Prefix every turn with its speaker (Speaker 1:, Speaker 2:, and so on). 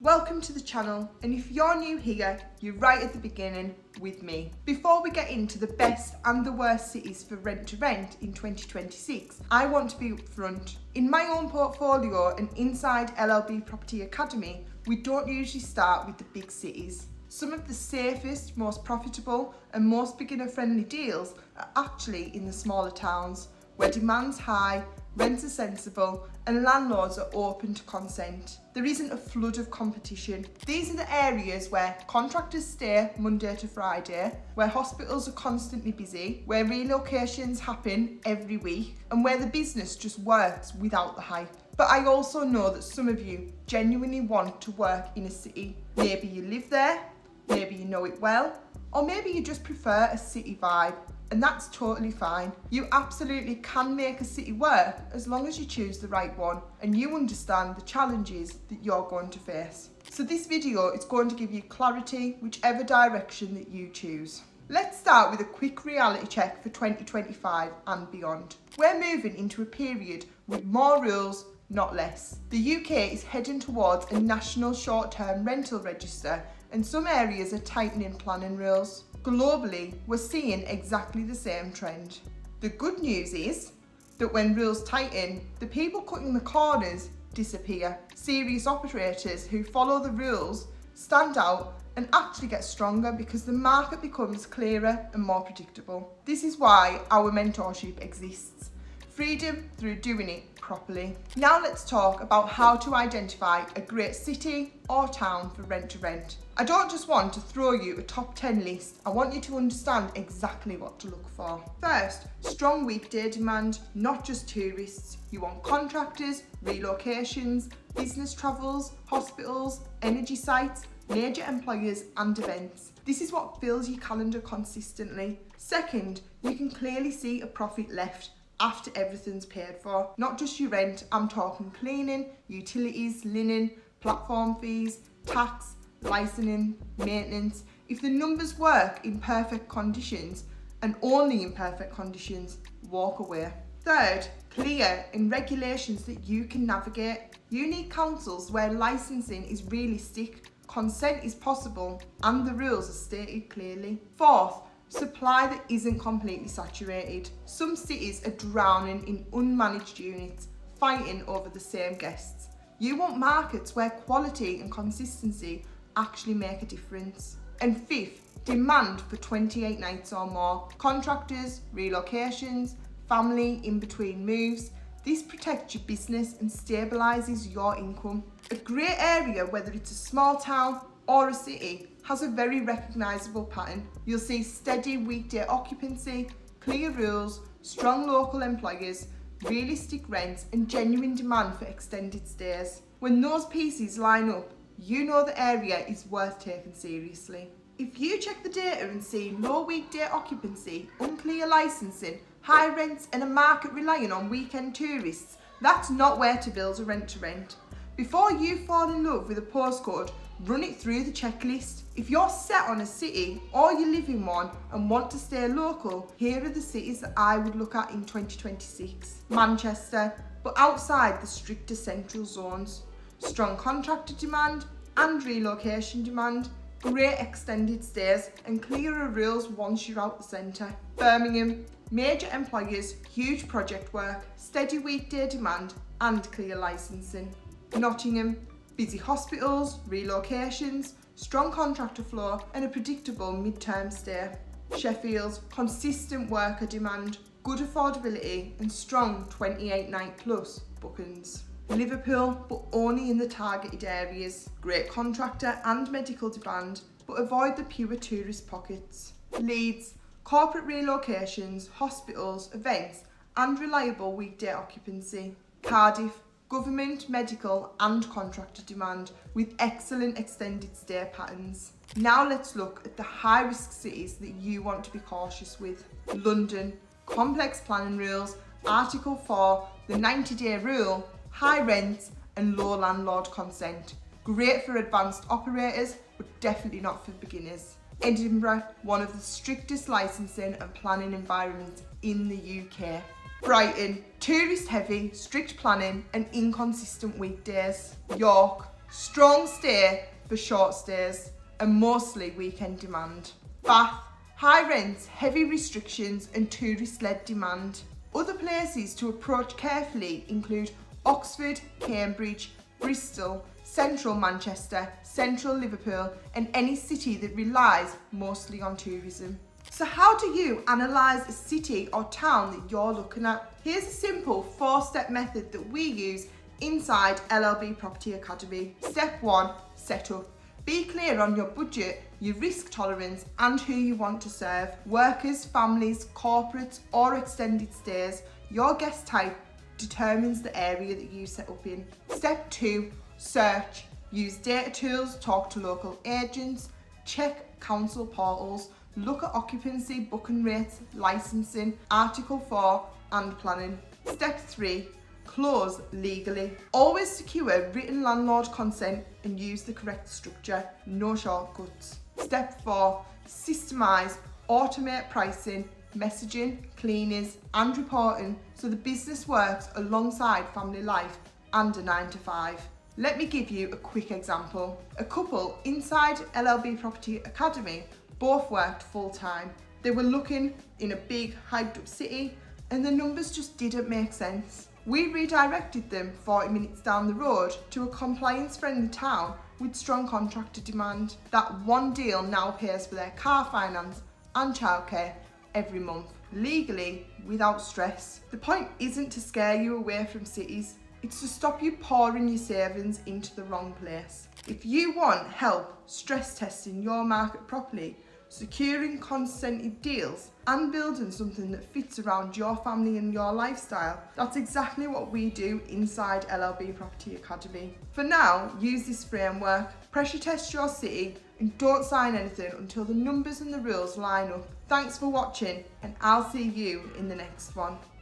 Speaker 1: Welcome to the channel, and if you're new here, you're right at the beginning with me. Before we get into the best and the worst cities for rent to rent in 2026, I want to be upfront. In my own portfolio and inside LLB Property Academy, we don't usually start with the big cities. Some of the safest, most profitable and most beginner friendly deals are actually in the smaller towns, where demand's high, rents are sensible and landlords are open to consent. There isn't a flood of competition. These are the areas where contractors stay Monday to Friday, where hospitals are constantly busy, where relocations happen every week, and where the business just works without the hype. But I also know that some of you genuinely want to work in a city. Maybe you live there, maybe you know it well, or maybe you just prefer a city vibe. And that's totally fine. You absolutely can make a city work as long as you choose the right one and you understand the challenges that you're going to face. So this video is going to give you clarity whichever direction that you choose. Let's start with a quick reality check for 2025 and beyond. We're moving into a period with more rules, not less. The UK is heading towards a national short-term rental register and some areas are tightening planning rules. Globally, we're seeing exactly the same trend. The good news is that when rules tighten, the people cutting the corners disappear. Serious operators who follow the rules stand out and actually get stronger because the market becomes clearer and more predictable. This is why our mentorship exists. Freedom through doing it properly. Now let's talk about how to identify a great city or town for rent to rent. I don't just want to throw you a top 10 list, I want you to understand exactly what to look for. First, strong weekday demand, not just tourists. You want contractors, relocations, business travels, hospitals, energy sites, major employers and events. This is what fills your calendar consistently. Second, you can clearly see a profit left after everything's paid for. Not just your rent, I'm talking cleaning, utilities, linen, platform fees, tax, licensing, maintenance. If the numbers work in perfect conditions and only in perfect conditions, walk away. Third, clear in regulations that you can navigate. You need councils where licensing is realistic, consent is possible, and the rules are stated clearly. Fourth, supply that isn't completely saturated. Some cities are drowning in unmanaged units, fighting over the same guests. You want markets where quality and consistency actually make a difference. And fifth, demand for 28 nights or more. Contractors, relocations, family in between moves. This protects your business and stabilises your income. A great area, whether it's a small town or a city, has a very recognisable pattern. You'll see steady weekday occupancy, clear rules, strong local employers, realistic rents and genuine demand for extended stays. When those pieces line up, you know the area is worth taking seriously. If you check the data and see low weekday occupancy, unclear licensing, high rents and a market relying on weekend tourists, that's not where to build a rent to rent. Before you fall in love with a postcode, run it through the checklist. If you're set on a city or you live in one and want to stay local, here are the cities that I would look at in 2026. Manchester, but outside the stricter central zones. Strong contractor demand and relocation demand, great extended stays and clearer rules once you're out the centre. Birmingham, major employers, huge project work, steady weekday demand and clear licensing. Nottingham, busy hospitals, relocations, strong contractor flow and a predictable mid-term stay. Sheffield, consistent worker demand, good affordability and strong 28 night plus bookings. Liverpool, but only in the targeted areas. Great contractor and medical demand, but avoid the pure tourist pockets. Leeds, corporate relocations, hospitals, events and reliable weekday occupancy. Cardiff, government, medical and contractor demand with excellent extended stay patterns. Now let's look at the high risk cities that you want to be cautious with. London, complex planning rules, Article 4, the 90-day rule, high rents and low landlord consent. Great for advanced operators, but definitely not for beginners. Edinburgh, one of the strictest licensing and planning environments in the UK. Brighton, tourist heavy, strict planning and inconsistent weekdays. York, Strong stay for short stays and mostly weekend demand. Bath, high rents, heavy restrictions and tourist-led demand. Other places to approach carefully include Oxford, Cambridge, Bristol, central Manchester, central Liverpool and any city that relies mostly on tourism. So how do you analyse a city or town that you're looking at? Here's a simple 4-step method that we use inside LLB Property Academy. Step 1, setup. Be clear on your budget, your risk tolerance and who you want to serve. Workers, families, corporates or extended stays. Your guest type determines the area that you set up in. Step 2, search. Use data tools, talk to local agents, check council portals, look at occupancy, booking rates, licensing, Article 4 and planning. Step 3, close legally. Always secure written landlord consent and use the correct structure, no shortcuts. Step 4, systemize, automate pricing, messaging, cleaners and reporting so the business works alongside family life and a 9 to 5. Let me give you a quick example. A couple inside LLB Property Academy both worked full time. They were looking in a big hyped up city and the numbers just didn't make sense. We redirected them 40 minutes down the road to a compliance friendly town with strong contractor demand. That one deal now pays for their car finance and childcare every month, legally without stress. The point isn't to scare you away from cities, it's to stop you pouring your savings into the wrong place. If you want help stress testing your market properly, securing consented deals and building something that fits around your family and your lifestyle, that's exactly what we do inside LLB Property Academy. For now, use this framework, pressure test your city and don't sign anything until the numbers and the rules line up. Thanks for watching and I'll see you in the next one.